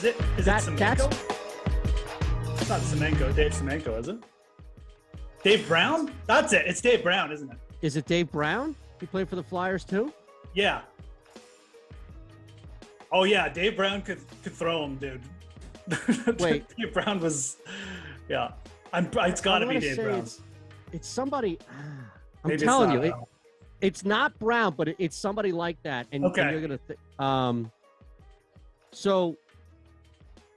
Is it Semenko? It's not Semenko. Dave Semenko, is it? Dave Brown? That's it. It's Dave Brown, isn't it? Is it Dave Brown? He played for the Flyers too? Yeah. Oh yeah, Dave Brown could throw him, dude. Wait. Dave Brown was, yeah. It's got to be Dave Brown. It's somebody. I'm Maybe telling you, it's not Brown, but it's somebody like that. And, okay. And you're gonna. So.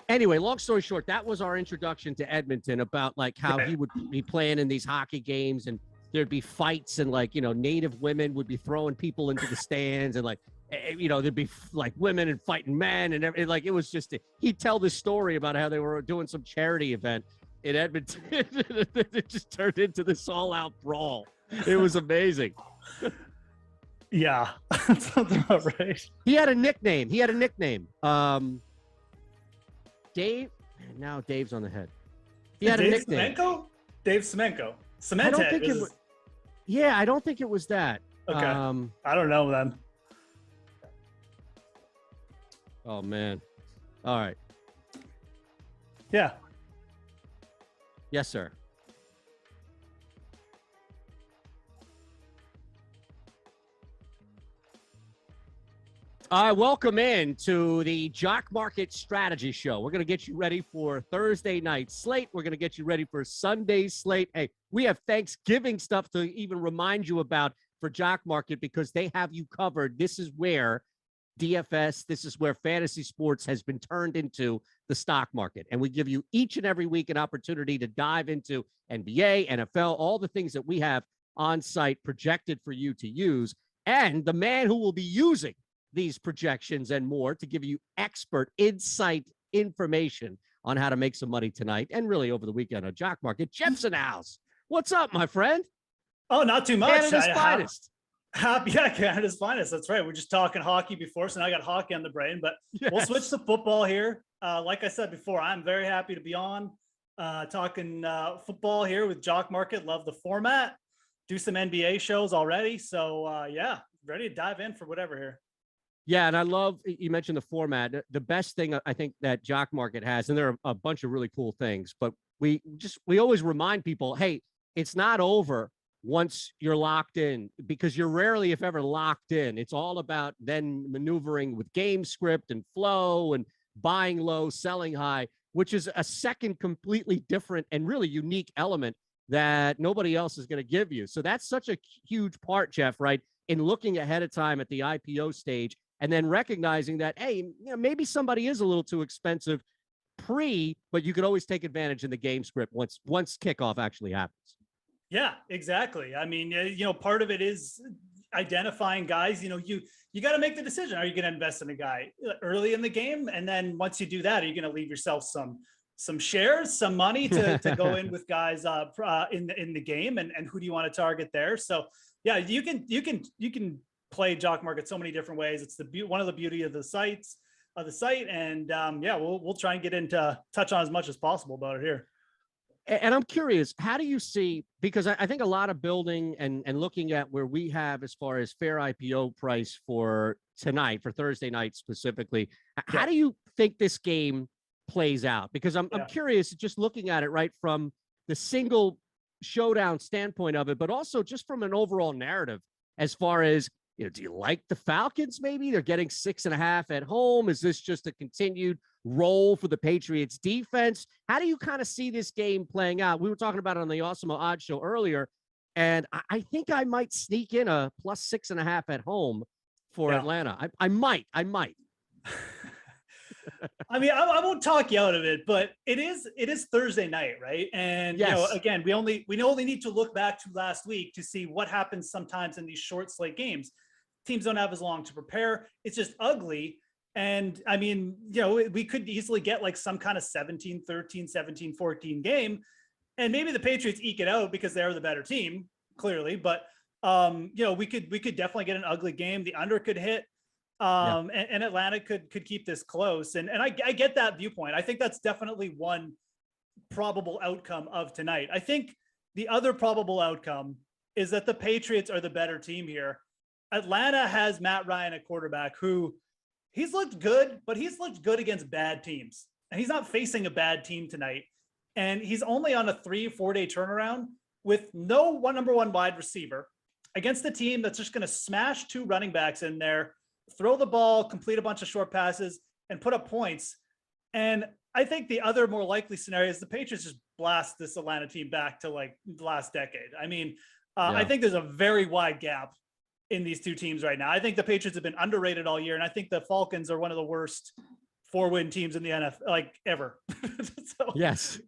Anyway, long story short, that was our introduction to Edmonton about like how he would be playing in these hockey games and there'd be fights and like, Native women would be throwing people into the stands and like, there'd be like women and fighting men and everything. Like it was just, he'd tell this story about how they were doing some charity event in Edmonton. It just turned into this all out brawl. It was amazing. Yeah, that sounds about right. He had a nickname. Dave, now Dave's on the head. He had a nickname. Dave Semenko. I don't think it was. Yeah, I don't think it was that. Okay. I don't know then. Oh man. All right. Yeah. Yes, sir. Welcome in to the Jock Market Strategy Show. We're going to get you ready for Thursday night slate. We're going to get you ready for Sunday slate. Hey, we have Thanksgiving stuff to even remind you about for Jock Market because they have you covered. This is where DFS, this is where fantasy sports has been turned into the stock market. And we give you each and every week an opportunity to dive into NBA, NFL, all the things that we have on site projected for you to use. And the man who will be using these projections and more to give you expert insight information on how to make some money tonight and really over the weekend on Jock Market. Geoff's in the house. What's up, my friend? Oh, not too much. Canada's finest. Canada's finest. That's right. We're just talking hockey before, so now I got hockey on the brain, but yes. We'll switch to football here. Like I said before, I'm very happy to be on talking football here with Jock Market. Love the format. Do some NBA shows already. So yeah, ready to dive in for whatever here. Yeah, and I love, you mentioned the format. The best thing I think that Jock Market has, and there are a bunch of really cool things, but we always remind people, hey, it's not over once you're locked in because you're rarely, if ever, locked in. It's all about then maneuvering with game script and flow and buying low, selling high, which is a second completely different and really unique element that nobody else is going to give you. So that's such a huge part, Geoff, right? In looking ahead of time at the IPO stage and then recognizing that, hey, maybe somebody is a little too expensive but you could always take advantage in the game script once kickoff actually happens. Yeah, exactly. I mean, part of it is identifying guys. You got to make the decision. Are you going to invest in a guy early in the game? And then once you do that, are you going to leave yourself some shares, some money to go in with guys in the game? And who do you want to target there? So yeah, you can play Jock Market so many different ways. It's one of the beauty of the site. And yeah, we'll try and get into touch on as much as possible about it here. And I'm curious, how do you see, because I think a lot of building and looking at where we have as far as fair IPO price for tonight, for Thursday night specifically, how do you think this game plays out? Because I'm curious, just looking at it right from the single showdown standpoint of it, but also just from an overall narrative as far as, do you like the Falcons? Maybe they're getting 6.5 at home. Is this just a continued role for the Patriots defense? How do you kind of see this game playing out? We were talking about it on the Awesemo Odds show earlier, and I think I might sneak in a plus 6.5 at home for Atlanta. I might. I mean, I won't talk you out of it, but it is Thursday night, right? And yes. Again, we only need to look back to last week to see what happens sometimes in these short slate games. Teams don't have as long to prepare. It's just ugly. And I mean, we could easily get like some kind of 17-13, 17-14 game. And maybe the Patriots eke it out because they're the better team, clearly. But, we could definitely get an ugly game. The under could hit. And Atlanta could keep this close. And I get that viewpoint. I think that's definitely one probable outcome of tonight. I think the other probable outcome is that the Patriots are the better team here. Atlanta has Matt Ryan at quarterback, who he's looked good, but he's looked good against bad teams. And he's not facing a bad team tonight. And he's only on a 3-4 day turnaround with no number one wide receiver against a team that's just going to smash 2 running backs in there, throw the ball, complete a bunch of short passes, and put up points. And I think the other more likely scenario is the Patriots just blast this Atlanta team back to like the last decade. I mean, I think there's a very wide gap in these two teams right now. I think the Patriots have been underrated all year, and I think the Falcons are one of the worst 4-win teams in the NFL like ever. Yes.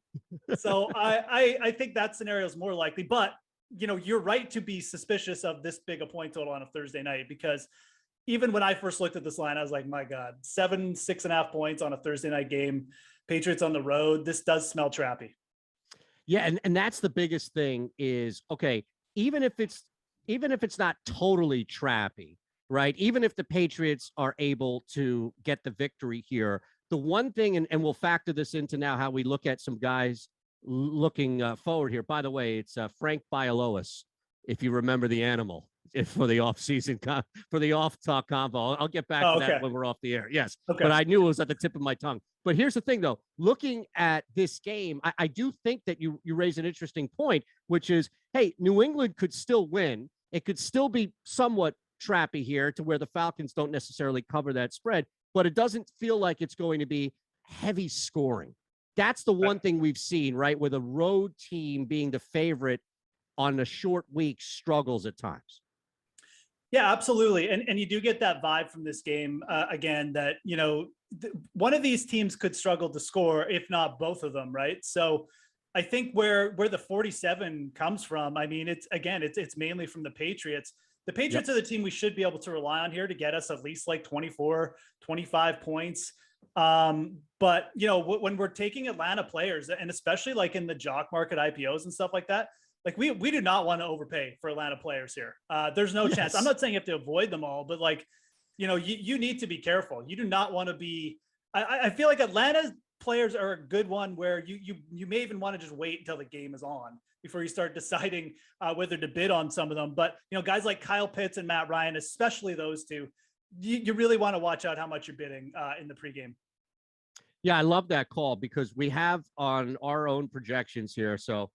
So I think that scenario is more likely, but you're right to be suspicious of this big a point total on a Thursday night, because even when I first looked at this line, I was like, my God, 6.5 points on a Thursday night game, Patriots on the road. This does smell trappy. Yeah. And that's the biggest thing is, okay, even if it's not totally trappy, right? Even if the Patriots are able to get the victory here, the one thing, and we'll factor this into now how we look at some guys looking forward here. By the way, it's Frank Bialois, if you remember the animal for the off-season, for the off-talk convo. I'll get back to that when we're off the air. Yes, but I knew it was at the tip of my tongue. But here's the thing, though. Looking at this game, I do think that you raise an interesting point, which is, hey, New England could still win. It could still be somewhat trappy here to where the Falcons don't necessarily cover that spread, but it doesn't feel like it's going to be heavy scoring. That's the one thing we've seen, right? Where the road team being the favorite on a short week struggles at times. Yeah, absolutely. And you do get that vibe from this game, again, that, one of these teams could struggle to score, if not both of them, right? So I think where the 47 comes from, I mean, it's mainly from the Patriots. The Patriots are the team we should be able to rely on here to get us at least like 24, 25 points. But when we're taking Atlanta players, and especially like in the jock market IPOs and stuff like that, like we do not want to overpay for Atlanta players here. There's no chance. I'm not saying you have to avoid them all, but like, you need to be careful. You do not want to be, I feel like Atlanta's players are a good one where you may even want to just wait until the game is on before you start deciding whether to bid on some of them. But, guys like Kyle Pitts and Matt Ryan, especially those two, you really want to watch out how much you're bidding in the pregame. Yeah, I love that call because we have on our own projections here. So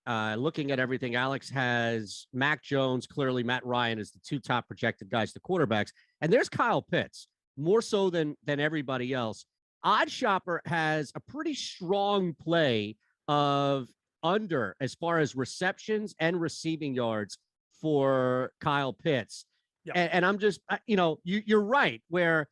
looking at everything, Alex has Mac Jones, clearly Matt Ryan is the 2 top projected guys, the quarterbacks. And there's Kyle Pitts, more so than everybody else. Odd Shopper has a pretty strong play of under as far as receptions and receiving yards for Kyle Pitts. Yeah. And I'm just, you're right, where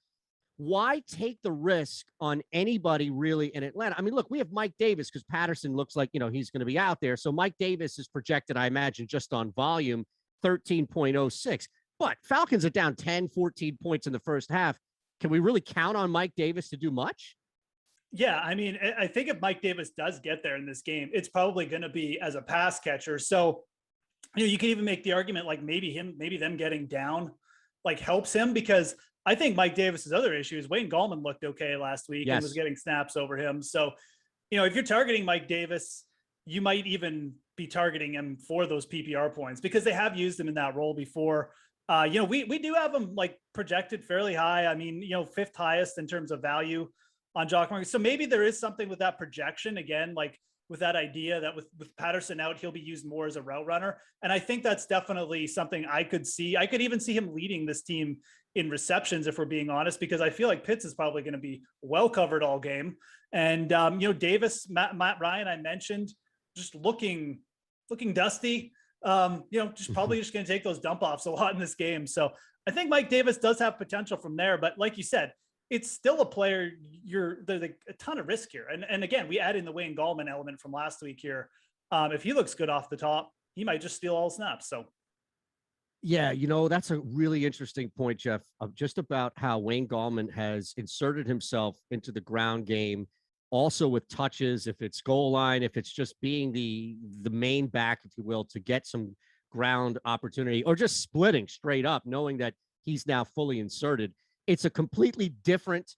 why take the risk on anybody really in Atlanta? I mean, look, we have Mike Davis because Patterson looks like, he's going to be out there. So Mike Davis is projected, I imagine, just on volume, 13.06. But Falcons are down 10, 14 points in the first half. Can we really count on Mike Davis to do much? Yeah, I mean, I think if Mike Davis does get there in this game, it's probably going to be as a pass catcher. So, you can even make the argument like maybe them getting down like helps him, because I think Mike Davis's other issue is Wayne Gallman looked okay last week and was getting snaps over him. So, if you're targeting Mike Davis, you might even be targeting him for those PPR points because they have used him in that role before. We do have him like projected fairly high. I mean, 5th highest in terms of value on Jock Market. So maybe there is something with that projection again, like with that idea that with Patterson out, he'll be used more as a route runner. And I think that's definitely something I could see. I could even see him leading this team in receptions, if we're being honest, because I feel like Pitts is probably going to be well covered all game. And, Davis, Matt Ryan, I mentioned just looking dusty, just probably just going to take those dump offs a lot in this game. So I think Mike Davis does have potential from there, but like you said, it's still a player. There's a ton of risk here. And again, we add in the Wayne Gallman element from last week here. If he looks good off the top, he might just steal all snaps. So. Yeah, that's a really interesting point, Geoff, of just about how Wayne Gallman has inserted himself into the ground game, also with touches, if it's goal line, if it's just being the main back, if you will, to get some ground opportunity, or just splitting straight up, knowing that he's now fully inserted. It's a completely different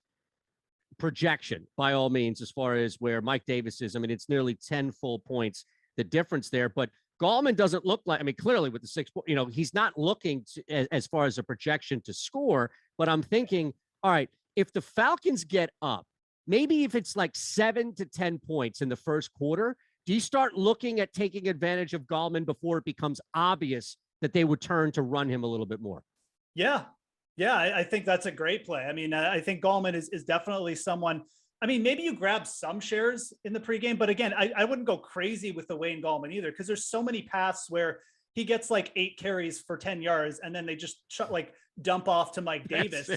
projection, by all means, as far as where Mike Davis is. I mean, it's nearly 10 full points, the difference there. But Gallman doesn't look like, I mean, clearly with the 6, he's not looking to, as far as a projection to score, but I'm thinking All right. If the Falcons get up, maybe if it's like 7 to 10 points in the first quarter, do you start looking at taking advantage of Gallman before it becomes obvious that they would turn to run him a little bit more? Yeah. Yeah. I think that's a great play. I mean, I think Gallman is definitely someone. I mean, maybe you grab some shares in the pregame, but again, I wouldn't go crazy with the Wayne Gallman either, because there's so many paths where he gets like 8 carries for 10 yards and then they just like dump off to Mike Davis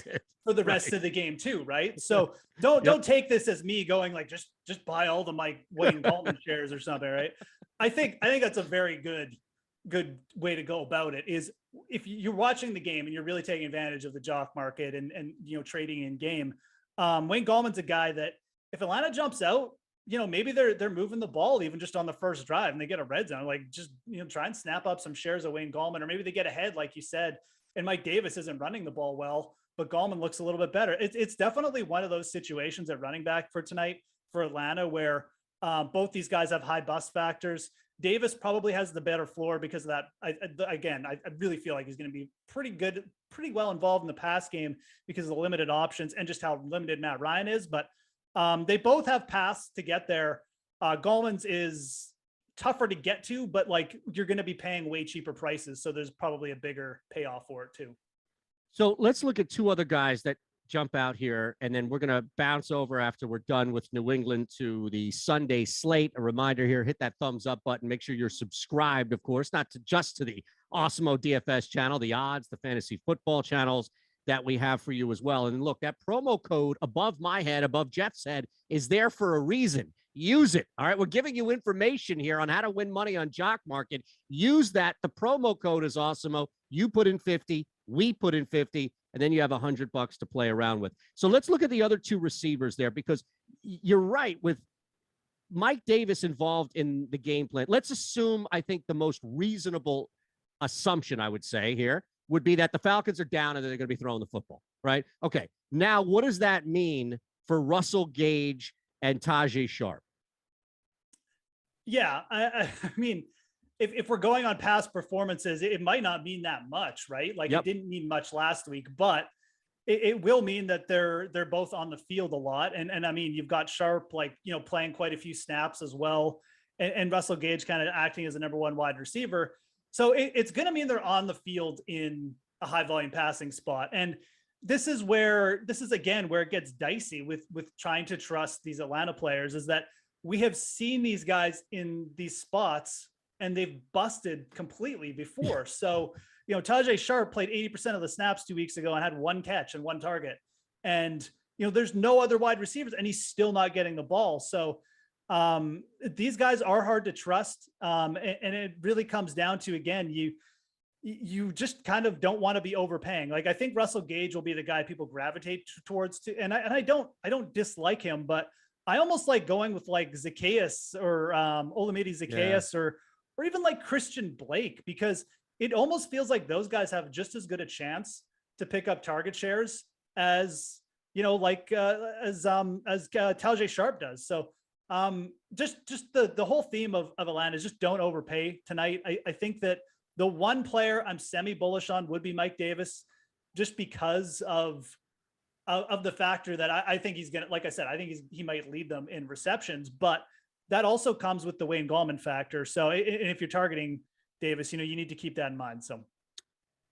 for the rest of the game too, right? So don't take this as me going like just buy all the Wayne Gallman shares or something, right? I think that's a very good way to go about it. Is if you're watching the game and you're really taking advantage of the Jock market and trading in game, Wayne Gallman's a guy that if Atlanta jumps out, maybe they're moving the ball even just on the first drive and they get a red zone, like just, try and snap up some shares of Wayne Gallman, or maybe they get ahead, like you said, and Mike Davis isn't running the ball well, but Gallman looks a little bit better. It's definitely one of those situations at running back for tonight for Atlanta where both these guys have high bust factors. Davis probably has the better floor because of that. I really feel like he's going to be pretty well involved in the pass game because of the limited options and just how limited Matt Ryan is. But they both have paths to get there. Gallman's is tougher to get to, but like you're going to be paying way cheaper prices. So there's probably a bigger payoff for it too. So let's look at two other guys that jump out here, and then we're going to bounce over after we're done with New England to the Sunday slate. A reminder here, hit that thumbs up button. Make sure you're subscribed, of course, not just to the Awesemo DFS channel, the odds, the fantasy football channels that we have for you as well. And look, that promo code above my head, above Geoff's head, is there for a reason. Use it. All right. We're giving you information here on how to win money on Jock Market. Use that. The promo code is Awesemo. You put in 50, we put in 50, and then you have $100 to play around with. So let's look at the other two receivers there, because you're right with Mike Davis involved in the game plan. Let's assume, I think the most reasonable assumption I would say here would be that the Falcons are down and they're going to be throwing the football, right? Okay. Now, what does that mean for Russell Gage and Tajay Sharp? Yeah. I mean, if we're going on past performances, it might not mean that much, right? Like It didn't mean much last week, but it will mean that they're both on the field a lot. And I mean, you've got Sharp, like, playing quite a few snaps as well. And Russell Gage kind of acting as the number one wide receiver. So it's going to mean they're on the field in a high volume passing spot. And this is again, where it gets dicey with trying to trust these Atlanta players, is that we have seen these guys in these spots and they've busted completely before. So, Tajay Sharp played 80% of the snaps 2 weeks ago and had 1 catch and 1 target. And, there's no other wide receivers and he's still not getting the ball. So these guys are hard to trust. And it really comes down to, again, you just kind of don't want to be overpaying. Like, I think Russell Gage will be the guy people gravitate towards and I don't dislike him, but I almost like going with like Zacchaeus or Olamide Zacchaeus or even like Christian Blake, because it almost feels like those guys have just as good a chance to pick up target shares as, as Tajay Sharp does. So just the whole theme of Atlanta is just don't overpay tonight. I think that the one player I'm semi bullish on would be Mike Davis, just because of the factor that I think he's going to, like I said, I think he might lead them in receptions, but that also comes with the Wayne Gallman factor. So if you're targeting Davis, you need to keep that in mind. So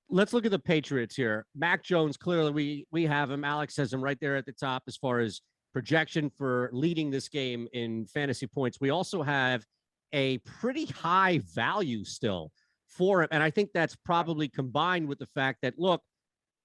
let's look at the Patriots here. Mac Jones, clearly we have him. Alex has him right there at the top as far as projection for leading this game in fantasy points. We also have a pretty high value still for him. And I think that's probably combined with the fact that, look,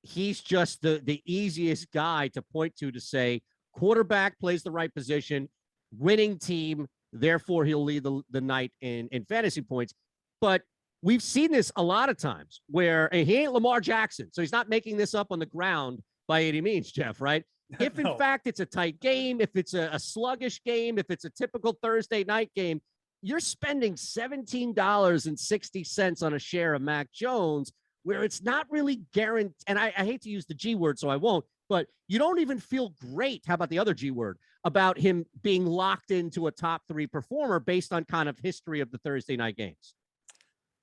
he's just the easiest guy to point to say quarterback plays the right position, winning team, therefore he'll lead the night in fantasy points. But we've seen this a lot of times where he ain't Lamar Jackson, so he's not making this up on the ground by any means, Geoff, right? If in fact it's a tight game, if it's a sluggish game, if it's a typical Thursday night game, you're spending $17.60 on a share of Mac Jones, where it's not really guaranteed. And I hate to use the G word, so I won't, but you don't even feel great. How about the other G word, about him being locked into a top 3 performer based on kind of history of the Thursday night games?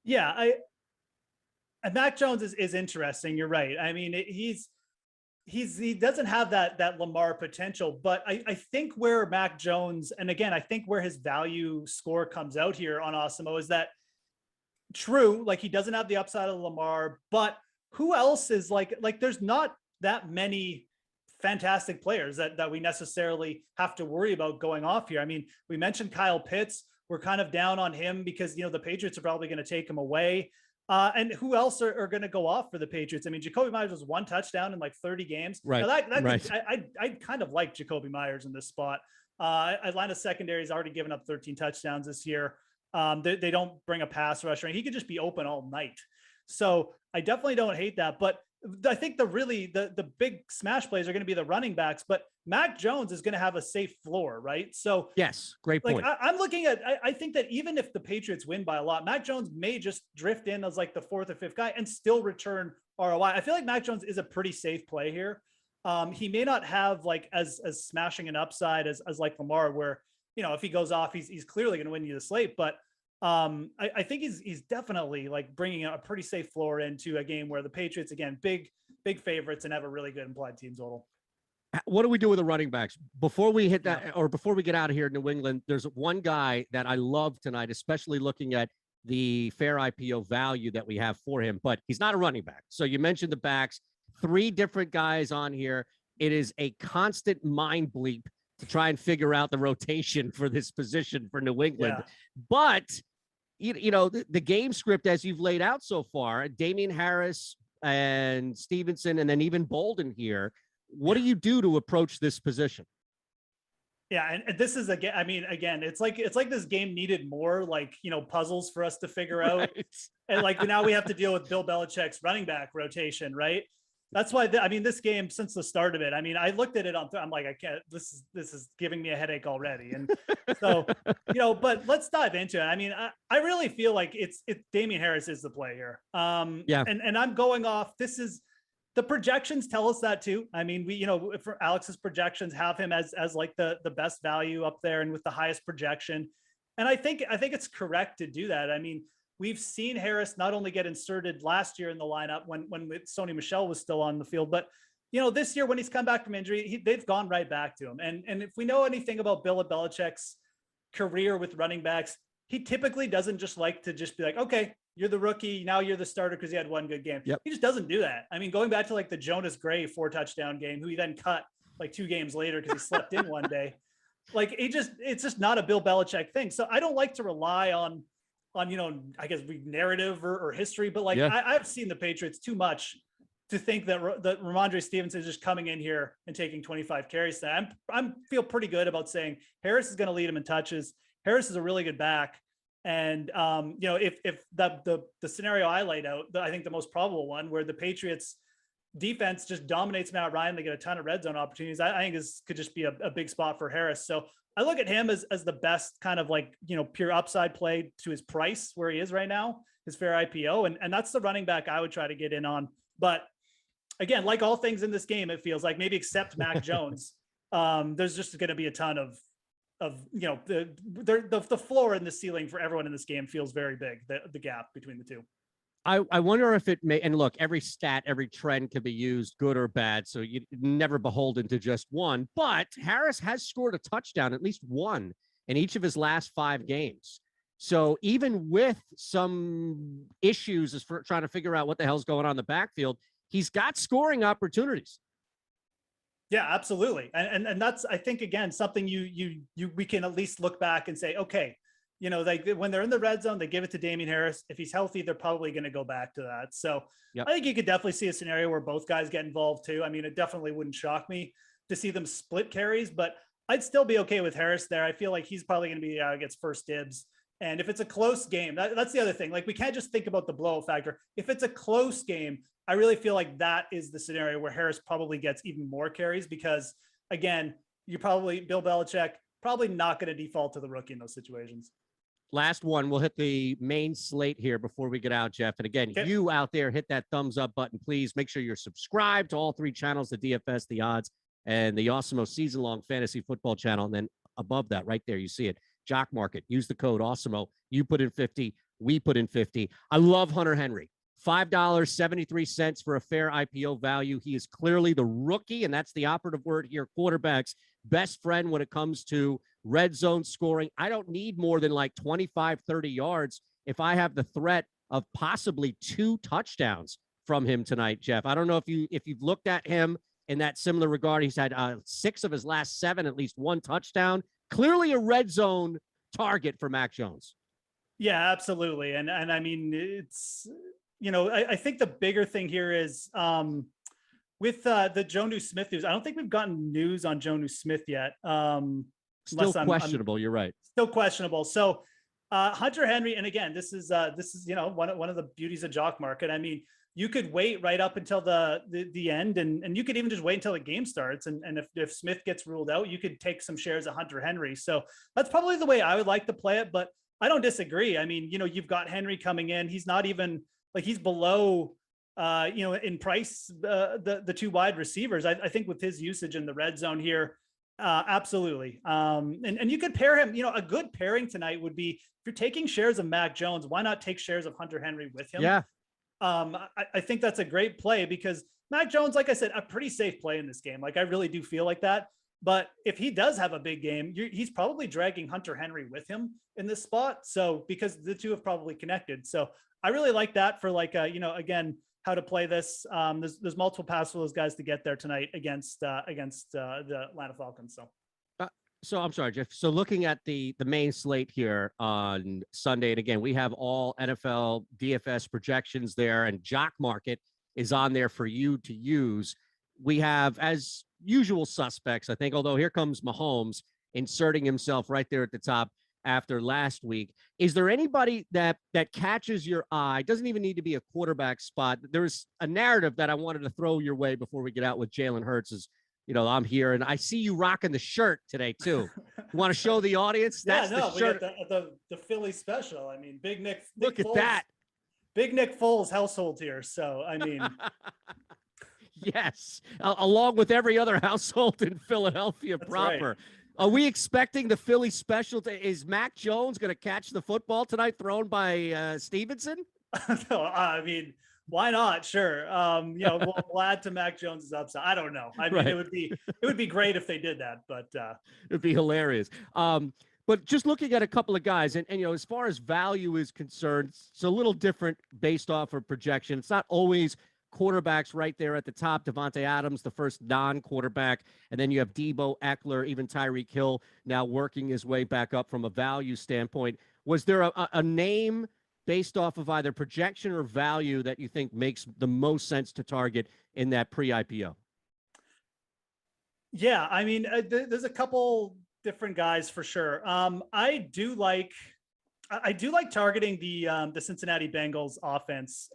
Yeah. Mac Jones is interesting. You're right. I mean, he's he doesn't have that Lamar potential, but I think where Mac Jones, and again, I think where his value score comes out here on Awesemo is that true, like he doesn't have the upside of Lamar, but who else is like there's not that many fantastic players that we necessarily have to worry about going off here. I mean, we mentioned Kyle Pitts. We're kind of down on him because, the Patriots are probably going to take him away. And who else are going to go off for the Patriots? I mean, Jacoby Myers was 1 touchdown in like 30 games. Right. Now Right. I kind of like Jacoby Myers in this spot. Atlanta secondary has already given up 13 touchdowns this year. They don't bring a pass rusher, and he could just be open all night. So I definitely don't hate that. But I think the big smash plays are going to be the running backs, but Mac Jones is going to have a safe floor, right? So yes, great point. I'm looking at, I think that even if the Patriots win by a lot, Mac Jones may just drift in as like the 4th or 5th guy and still return ROI. I feel like Mac Jones is a pretty safe play here. He may not have like as smashing an upside as like Lamar, where, if he goes off, he's clearly going to win you the slate, but I think he's definitely like bringing a pretty safe floor into a game where the Patriots, again, big favorites and have a really good implied team total. What do we do with the running backs before we hit that, or before we get out of here in New England? There's one guy that I love tonight, especially looking at the fair IPO value that we have for him, but he's not a running back. So you mentioned the backs, 3 different guys on here. It is a constant mind bleep to try and figure out the rotation for this position for New England. Yeah. But the game script as you've laid out so far, Damian Harris and Stevenson, and then even Bolden here. What do you do to approach this position? Yeah, and this is again, it's like this game needed more puzzles for us to figure out. Right. And now we have to deal with Bill Belichick's running back rotation, right? That's why this game, since the start of it, I looked at it I'm like, I can't, this is giving me a headache already. And so, but let's dive into it. I really feel like it's Damian Harris is the play here. Yeah. And I'm going off, the projections tell us that too. We, for Alex's projections have him as like the best value up there and with the highest projection. And I think it's correct to do that. We've seen Harris not only get inserted last year in the lineup when Sony Michel was still on the field, but this year when he's come back from injury, they've gone right back to him. And if we know anything about Bill Belichick's career with running backs, he typically doesn't just like to just be like, okay, you're the rookie, now you're the starter because he had 1 good game. Yep. He just doesn't do that. Going back to like the Jonas Gray 4 touchdown game, who he then cut like 2 games later because he slept in one day. It's just not a Bill Belichick thing. So I don't like to rely on I guess narrative or history, but I've seen the Patriots too much to think that Ramondre Stevenson is just coming in here and taking 25 carries. I'm feel pretty good about saying Harris is going to lead him in touches. Harris is a really good back. And if the scenario I laid out, I think the most probable one where the Patriots defense just dominates Matt Ryan, they get a ton of red zone opportunities. I think this could just be a big spot for Harris. So I look at him as the best kind of pure upside play to his price where he is right now, his fair IPO. And that's the running back I would try to get in on. But again, like all things in this game, it feels like maybe except Mac Jones, there's just going to be a ton of the floor and the ceiling for everyone in this game feels very big, the gap between the two. I wonder if it may, and look, every stat, every trend can be used, good or bad. So you never beholden to just one, but Harris has scored a touchdown, at least 1 in each of his last 5 games. So even with some issues as for trying to figure out what the hell's going on in the backfield, he's got scoring opportunities. Yeah, absolutely. And that's, I think, again, something we can at least look back and say, okay, when they're in the red zone, they give it to Damian Harris. If he's healthy, they're probably going to go back to that. So yep. I think you could definitely see a scenario where both guys get involved too. It definitely wouldn't shock me to see them split carries, but I'd still be okay with Harris there. I feel like he's probably going to be gets first dibs. And if it's a close game, that's the other thing. We can't just think about the blowout factor. If it's a close game, I really feel like that is the scenario where Harris probably gets even more carries because, again, Bill Belichick probably not going to default to the rookie in those situations. Last one, we'll hit the main slate here before we get out, Geoff. And again, you out there, hit that thumbs up button, please. Make sure you're subscribed to all 3 channels, the DFS, the odds, and the Awesemo season-long fantasy football channel. And then above that, right there, you see it, Jock Market. Use the code Awesemo. You put in 50, we put in 50. I love Hunter Henry. $5.73 for a fair IPO value. He is clearly the rookie, and that's the operative word here, quarterback's best friend when it comes to red zone scoring. I don't need more than like 25, 30 yards if I have the threat of possibly 2 touchdowns from him tonight, Geoff. I don't know if you've looked at him in that similar regard. He's had 6 of his last 7, at least 1 touchdown. Clearly a red zone target for Mac Jones. Yeah, absolutely. And I mean, it's, I think the bigger thing here is with the Jonnu Smith news. I don't think we've gotten news on Jonnu Smith yet. Still questionable. You're right. Still questionable. So Hunter Henry, and again, this is one of the beauties of Jock Market. I mean, you could wait right up until the end, and you could even just wait until the game starts. And if Smith gets ruled out, you could take some shares of Hunter Henry. So that's probably the way I would like to play it. But I don't disagree. I mean, you've got Henry coming in. He's not even like he's below, in price, the 2 wide receivers. I think with his usage in the red zone here, absolutely. And you could pair him, a good pairing tonight would be if you're taking shares of Mac Jones, why not take shares of Hunter Henry with him? Yeah. I think that's a great play because Mac Jones, like I said, a pretty safe play in this game. Like I really do feel like that. But if he does have a big game, he's probably dragging Hunter Henry with him in this spot. So because the 2 have probably connected. So I really like that for like, again, how to play this. There's multiple paths for those guys to get there tonight against the Atlanta Falcons. So I'm sorry, Geoff. So looking at the main slate here on Sunday, and again, we have all NFL DFS projections there, and Jock Market is on there for you to use. We have, as usual, suspects, I think, although here comes Mahomes inserting himself right there at the top after last week. Is there anybody that catches your eye? It doesn't even need to be a quarterback spot. There's a narrative that I wanted to throw your way before we get out with Jalen Hurts is, I'm here and I see you rocking the shirt today too. You want to show the audience? That's the shirt. We got the Philly special. I mean, Big Nick. Look at Foles, that. Big Nick Foles household here. So, I mean. Yes. Along with every other household in Philadelphia proper. Right. Are we expecting the Philly special? Is Mac Jones going to catch the football tonight thrown by Stevenson? No, I mean, why not? Sure. We'll add to Mac Jones's upside. I don't know. I mean, right. it would be great if they did that, but it'd be hilarious. But just looking at a couple of guys, and as far as value is concerned, it's a little different based off of projection. It's not always quarterbacks right there at the top. Devontae Adams, the first non-quarterback, and then you have Debo, Eckler, even Tyreek Hill now working his way back up from a value standpoint. Was there a name based off of either projection or value that you think makes the most sense to target in that pre-IPO? Yeah, I mean, there's a couple different guys for sure. I do like targeting the Cincinnati Bengals offense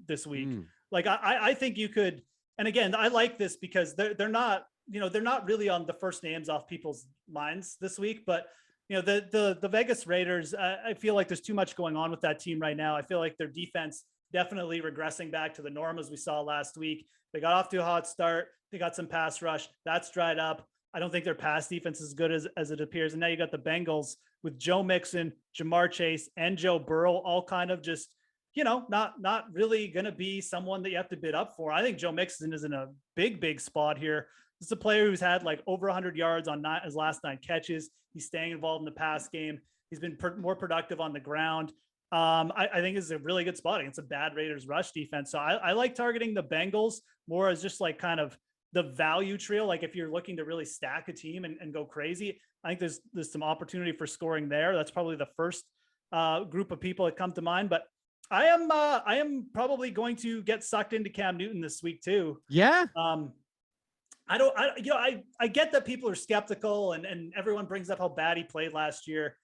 this week. Like I think you could, and again, I like this because they're not really on the first names off people's minds this week, but the Vegas Raiders, I feel like there's too much going on with that team right now. I feel like their defense definitely regressing back to the norm as we saw last week. They got off to a hot start. They got some pass rush. That's dried up. I don't think their pass defense is as good as it appears. And now you got the Bengals with Joe Mixon, Jamar Chase, and Joe Burrow, all kind of just, not really going to be someone that you have to bid up for. I think Joe Mixon is in a big spot here. This is a player who's had like over 100 yards on his last 9 catches. He's staying involved in the pass game. He's been more productive on the ground. I think this is a really good spot against a bad Raiders rush defense. So I like targeting the Bengals more as just like kind of the value trio. Like if you're looking to really stack a team and go crazy, I think there's some opportunity for scoring there. That's probably the first group of people that come to mind. But I am probably going to get sucked into Cam Newton this week too. Yeah. I get that people are skeptical and everyone brings up how bad he played last year.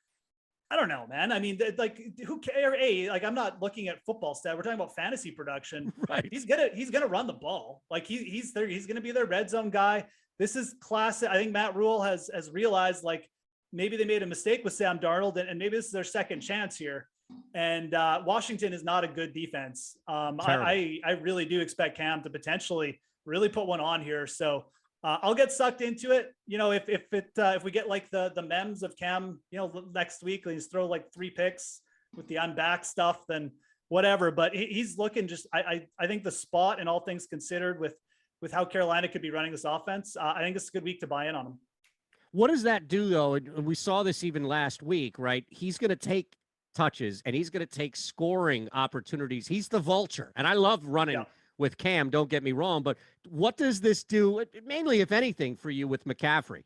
I don't know, man. I mean, like, who cares? Like, I'm not looking at football stat. We're talking about fantasy production. Right. He's gonna run the ball. Like he's gonna be their red zone guy. This is classic. I think Matt Rule has realized like maybe they made a mistake with Sam Darnold and maybe this is their second chance here. And Washington is not a good defense. I really do expect Cam to potentially really put one on here. So I'll get sucked into it. If we get like the memes of Cam, next week, he's throw like 3 picks with the I'm back stuff, then whatever. But he's looking just, I think the spot and all things considered with how Carolina could be running this offense, I think it's a good week to buy in on him. What does that do, though? And we saw this even last week, right? He's going to take touches and he's going to take scoring opportunities. He's the vulture. And I love running with Cam, don't get me wrong. But what does this do, mainly, if anything, for you with McCaffrey?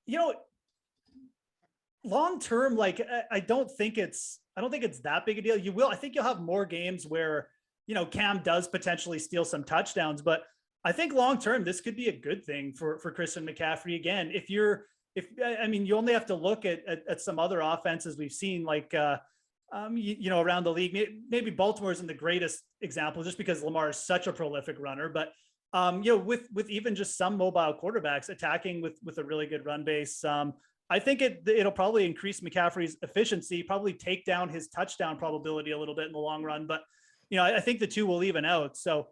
You know, long term, like, I don't think it's that big a deal. I think you'll have more games where, you know, Cam does potentially steal some touchdowns, but I think long-term, this could be a good thing for Christian McCaffrey. Again, I mean, you only have to look at some other offenses we've seen, like, you know, around the league. Maybe Baltimore isn't the greatest example just because Lamar is such a prolific runner, but you know, with even just some mobile quarterbacks attacking with a really good run base, I think it'll probably increase McCaffrey's efficiency, probably take down his touchdown probability a little bit in the long run. But, you know, I think the two will even out. So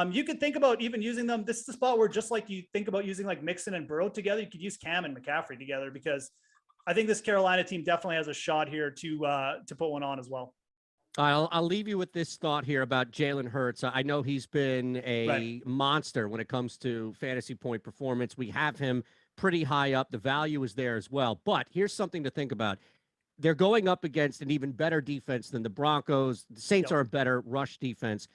you could think about even using them. This is the spot where, just like you think about using like Mixon and Burrow together, you could use Cam and McCaffrey together, because I think this Carolina team definitely has a shot here to put one on as well. I'll leave you with this thought here about Jalen Hurts. I know he's been a monster when it comes to fantasy point performance. We have him pretty high up. The value is there as well. But here's something to think about. They're going up against an even better defense than the Broncos. The Saints are a better rush defense.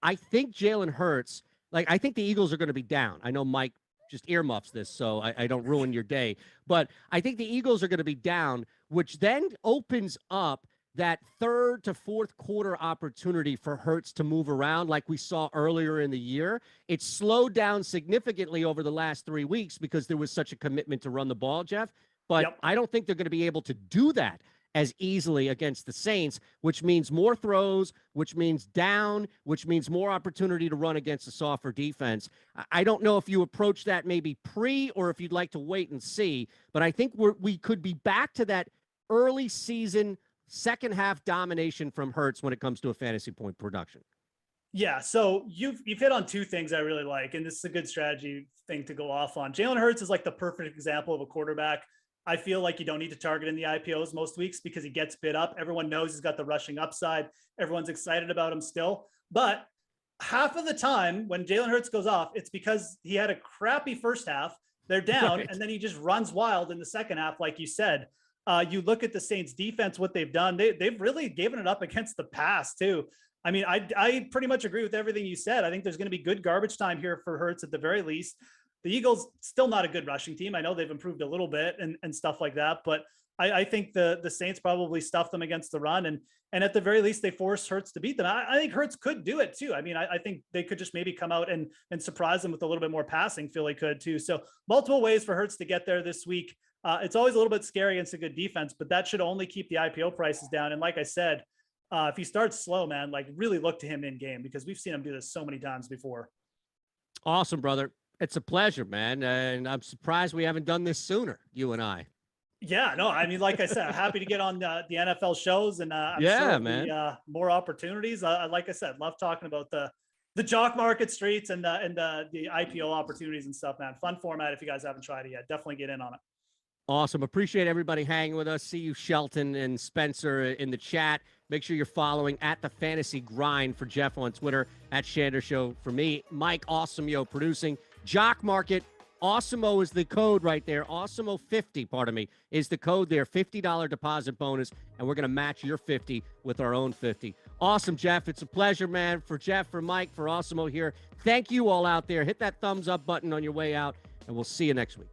I think Jalen Hurts, like, I think the Eagles are going to be down. I know Mike just earmuffs this, so I don't ruin your day. But I think the Eagles are going to be down, which then opens up that third to fourth quarter opportunity for Hurts to move around like we saw earlier in the year. It's slowed down significantly over the last 3 weeks because there was such a commitment to run the ball, Geoff. But I don't think they're going to be able to do that as easily against the Saints, which means more throws, which means down, which means more opportunity to run against a softer defense. I don't know if you approach that maybe pre or if you'd like to wait and see, but I think we could be back to that early season, second half domination from Hurts when it comes to a fantasy point production. Yeah, so you've hit on two things I really like, and this is a good strategy thing to go off on. Jalen Hurts is like the perfect example of a quarterback I feel like you don't need to target in the IPOs most weeks because he gets bid up. Everyone knows he's got the rushing upside. Everyone's excited about him still. But half of the time when Jalen Hurts goes off, it's because he had a crappy first half. They're down, and then he just runs wild in the second half, like you said. You look at the Saints defense, what they've done. They've really given it up against the pass too. I mean, I pretty much agree with everything you said. I think there's going to be good garbage time here for Hurts at the very least. The Eagles still not a good rushing team. I know they've improved a little bit and stuff like that, but I think the Saints probably stuff them against the run, and at the very least they force Hurts to beat them. I think Hurts could do it too. I mean, I think they could just maybe come out and surprise them with a little bit more passing. Philly could too. So multiple ways for Hurts to get there this week. It's always a little bit scary against a good defense, but that should only keep the IPO prices down. And like I said, if he starts slow, man, like really look to him in game because we've seen him do this so many times before. Awesome, brother. It's a pleasure, man. And I'm surprised we haven't done this sooner, you and I. Yeah, no, I mean, like I said, I'm happy to get on the NFL shows, and I'm sure man. More opportunities. Like I said, love talking about the jock market streets and the IPO opportunities and stuff, man. Fun format. If you guys haven't tried it yet, definitely get in on it. Awesome. Appreciate everybody hanging with us. See you, Shelton and Spencer, in the chat. Make sure you're following at the Fantasy Grind for Geoff on Twitter, at Shander Show for me, Mike Awesemo producing. Jock Market, Awesemo is the code right there. Awesemo 50, pardon me, is the code there. $50 deposit bonus, and we're going to match your 50 with our own 50. Awesome, Geoff. It's a pleasure, man. For Geoff, for Mike, for Awesemo here. Thank you all out there. Hit that thumbs up button on your way out, and we'll see you next week.